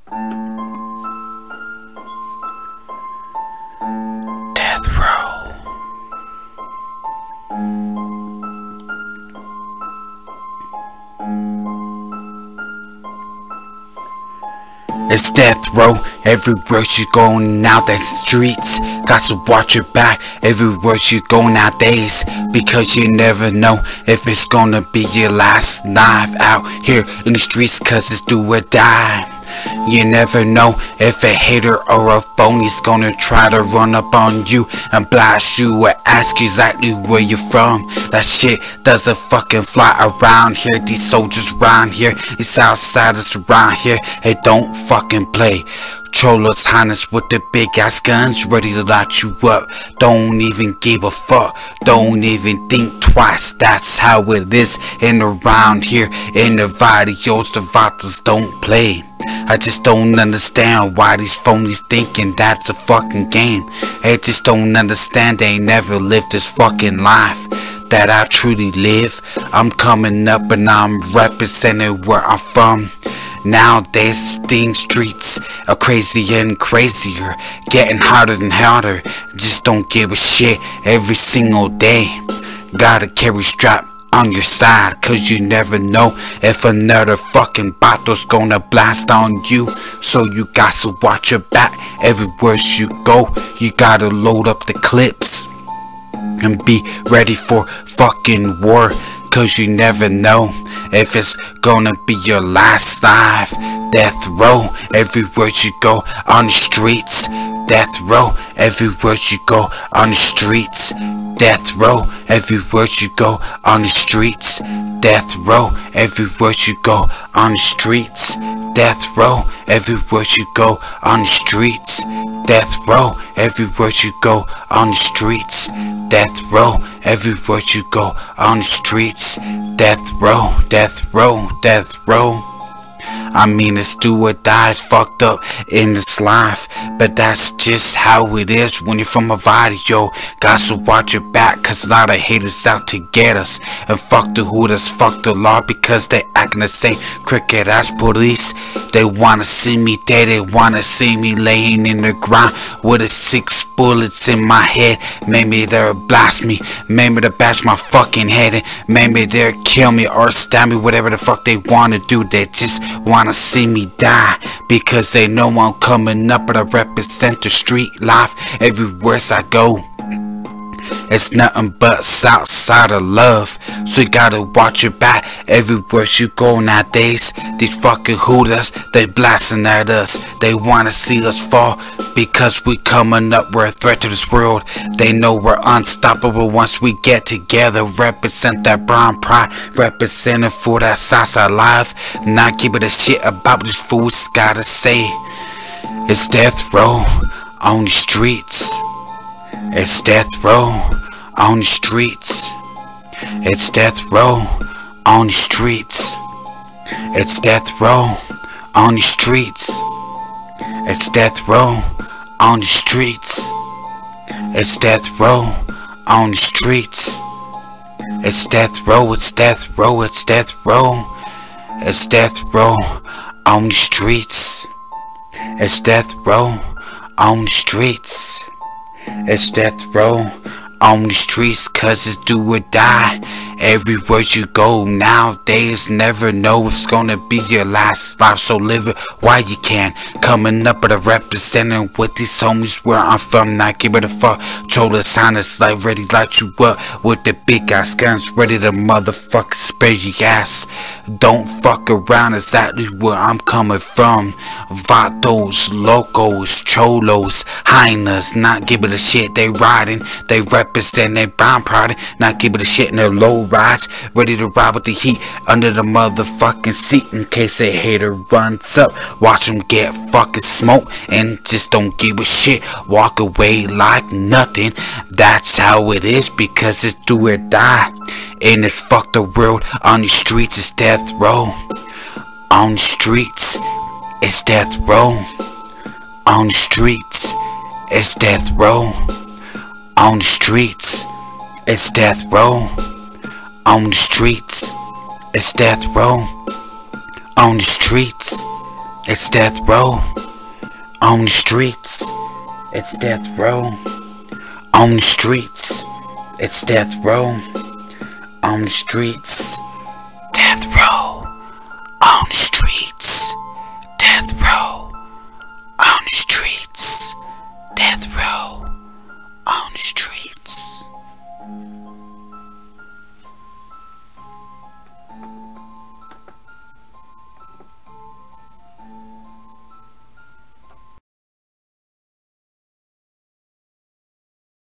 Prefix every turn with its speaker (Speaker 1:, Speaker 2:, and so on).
Speaker 1: Death row. It's death row, everywhere you go now, that's streets. Got to watch your back everywhere you go nowadays, because you never know if it's gonna be your last night out here in the streets, cause it's do or die. You never know if a hater or a phony's gonna try to run up on you and blast you or ask you exactly where you're from. That shit doesn't fucking fly around here. These soldiers around here, these outsiders around here, they don't fucking play. Cholos Highness with the big ass guns ready to light you up. Don't even give a fuck, don't even think twice. That's how it is in around here in the videos. The vatos don't play. I just don't understand why these phonies thinking that's a fucking game. I just don't understand, they never lived this fucking life that I truly live. I'm coming up and I'm representing where I'm from. Nowadays these streets are crazier and crazier, getting harder and harder. Just don't give a shit every single day. Gotta carry strap on your side, cause you never know if another fucking bato's gonna blast on you. So you got to watch your back everywhere you go. You gotta load up the clips and be ready for fucking war, cause you never know if it's gonna be your last life. Death row everywhere you go on the streets. Death row everywhere you go on the streets. Death row everywhere you go on the streets. Death row everywhere you go on the streets. Death row everywhere you go on the streets. Death row everywhere you go on the streets. Death row everywhere you go on the streets. Death row, death row, death row. I mean, it's do or die, it's fucked up in this life, but that's just how it is when you're from a video. Got to watch your back, cause a lot of haters out to get us. And fuck the hooters, fuck the law, because they acting the same crooked ass police. They wanna see me dead, they wanna see me laying in the ground with 6 bullets in my head. Maybe they'll blast me, maybe they'll bash my fucking head in, maybe they'll kill me or stab me, whatever the fuck they wanna do. They just wanna see me die, because they know I'm coming up, but I represent the street life everywhere I go. It's nothing but south side of love, so you gotta watch your back everywhere you go nowadays. These fucking hooters, they blasting at us. They wanna see us fall, because we coming up, we're a threat to this world. They know we're unstoppable once we get together. Represent that brown pride, representing for that Southside life. Not giving a shit about these fools gotta say. It's death row on the streets. It's death row on the streets. It's death row on the streets. It's death row on the streets. It's death row on the streets. It's death row on the streets. It's death row, it's death row, it's death row. It's death row on the streets. It's death row on the streets. It's death row on the streets, cause it's do or die everywhere you go nowadays. Never know if it's gonna be your last life, so live it while you can. Coming up but representing with these homies where I'm from. Not give it a fuck. Cholos Highness like ready to light you up with the big ass guns, ready to motherfucker spare your ass. Don't fuck around, exactly where I'm coming from. Vatos, locos, cholos, hyenas, not giving a shit. They riding, they represent, they brown pride, not giving a shit in their low rides, ready to ride with the heat under the motherfucking seat in case a hater runs up. Watch them get fucking smoked and just don't give a shit. Walk away like nothing. That's how it is, because it's do or die in this fucked up world. On the streets it's death row. On the streets it's death row. On the streets it's death row. On the streets it's death row. On the streets it's death row. On the streets It's death row on the streets. It's death row on the streets. It's death row on the streets. Death row on the streets.